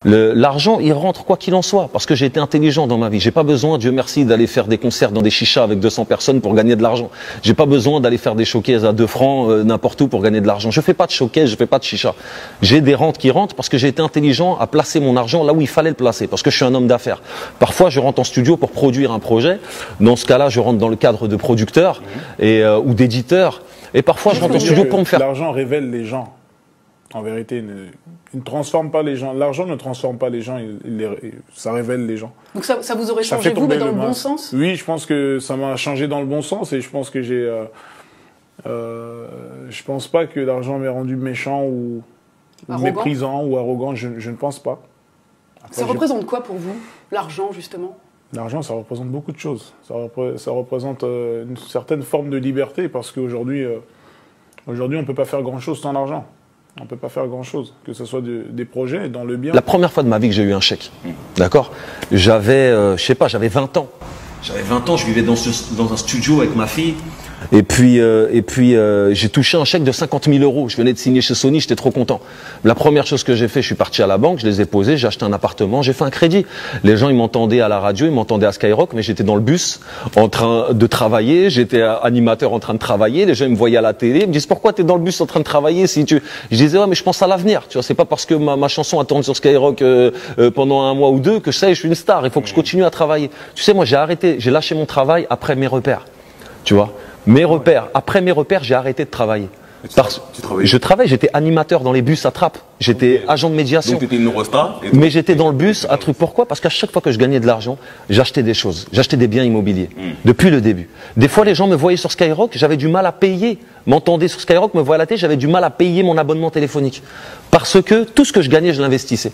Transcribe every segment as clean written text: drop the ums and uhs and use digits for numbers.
L'argent, il rentre quoi qu'il en soit, parce que j'ai été intelligent dans ma vie. J'ai pas besoin, Dieu merci, d'aller faire des concerts dans des chichas avec 200 personnes pour gagner de l'argent. J'ai pas besoin d'aller faire des showcases à 2 francs n'importe où pour gagner de l'argent. Je fais pas de showcase, je fais pas de chicha. J'ai des rentes qui rentrent parce que j'ai été intelligent à placer mon argent là où il fallait le placer, parce que je suis un homme d'affaires. Parfois, je rentre en studio pour produire un projet. Dans ce cas-là, je rentre dans le cadre de producteur ou d'éditeur. Et parfois, je rentre en studio pour me faire... L'argent révèle les gens. En vérité, il ne transforme pas les gens. L'argent ne transforme pas les gens, ça révèle les gens. Donc ça vous aurait changé, vous, mais dans le bon sens? Oui, je pense que ça m'a changé dans le bon sens et je pense que je pense pas que l'argent m'ait rendu méchant ou méprisant ou arrogant, je ne pense pas. Après, ça représente quoi pour vous, l'argent, justement? L'argent, ça représente beaucoup de choses. Ça représente une certaine forme de liberté parce qu'aujourd'hui, on ne peut pas faire grand-chose sans l'argent. On ne peut pas faire grand-chose, que ce soit des projets dans le bien. La première fois de ma vie que j'ai eu un chèque, d'accord, j'avais, je sais pas, j'avais 20 ans. J'avais 20 ans, je vivais dans un studio avec ma fille. Et puis j'ai touché un chèque de 50 000 €. Je venais de signer chez Sony, j'étais trop content. La première chose que j'ai fait, je suis parti à la banque, je les ai posés, j'ai acheté un appartement, j'ai fait un crédit. Les gens, ils m'entendaient à la radio, ils m'entendaient à Skyrock, mais j'étais dans le bus en train de travailler, j'étais animateur en train de travailler, les gens ils me voyaient à la télé, ils me disent pourquoi tu es dans le bus en train de travailler si tu... Je disais ouais mais je pense à l'avenir, tu vois, c'est pas parce que ma chanson a tourné sur Skyrock pendant 1 mois ou 2 que je sais je suis une star, il faut que je continue à travailler. Tu sais moi j'ai lâché mon travail après mes repères, tu vois. Mes repères, après mes repères, j'ai arrêté de travailler. Je travaillais, j'étais animateur dans les bus à Trappes, j'étais agent de médiation. Donc tu étais une Eurostar. Mais j'étais dans le bus, un truc, pourquoi? Parce qu'à chaque fois que je gagnais de l'argent, j'achetais des choses, j'achetais des biens immobiliers, depuis le début. Des fois les gens me voyaient sur Skyrock, j'avais du mal à payer, m'entendaient sur Skyrock, me voyaient à la télé, j'avais du mal à payer mon abonnement téléphonique. Parce que tout ce que je gagnais, je l'investissais.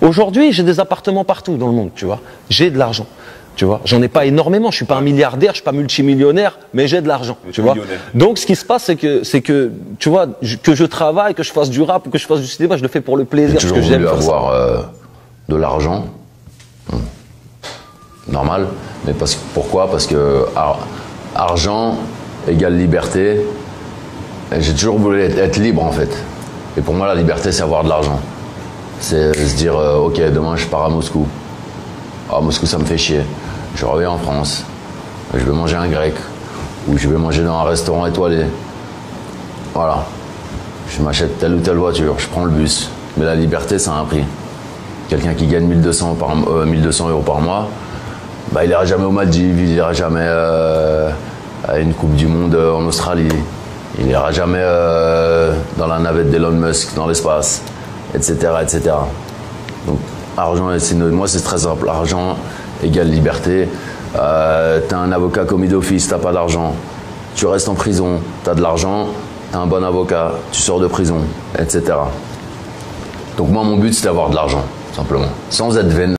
Aujourd'hui, j'ai des appartements partout dans le monde, tu vois, j'ai de l'argent. Tu vois, j'en ai pas énormément, je suis pas un milliardaire, je suis pas multimillionnaire, mais j'ai de l'argent, tu vois. Donc ce qui se passe c'est que tu vois que je travaille, que je fasse du rap ou que je fasse du cinéma, je le fais pour le plaisir parce que j'aime avoir de l'argent. Normal, mais pourquoi? Parce que argent égale liberté. J'ai toujours voulu être libre en fait. Et pour moi la liberté c'est avoir de l'argent. C'est se dire OK, demain je pars à Moscou. Ah, Moscou, ça me fait chier. Je reviens en France. Je vais manger un grec. Ou je vais manger dans un restaurant étoilé. Voilà. Je m'achète telle ou telle voiture. Je prends le bus. Mais la liberté, ça a un prix. Quelqu'un qui gagne 1200 € par mois, bah, il n'ira jamais aux Maldives, il n'ira jamais à une Coupe du Monde en Australie. Il n'ira jamais dans la navette d'Elon Musk dans l'espace, etc., etc. Donc, argent, moi c'est très simple, argent égale liberté. T'as un avocat commis d'office, t'as pas d'argent, tu restes en prison, t'as de l'argent, t'as un bon avocat, tu sors de prison, etc. Donc moi mon but c'est d'avoir de l'argent, simplement, sans être vaine.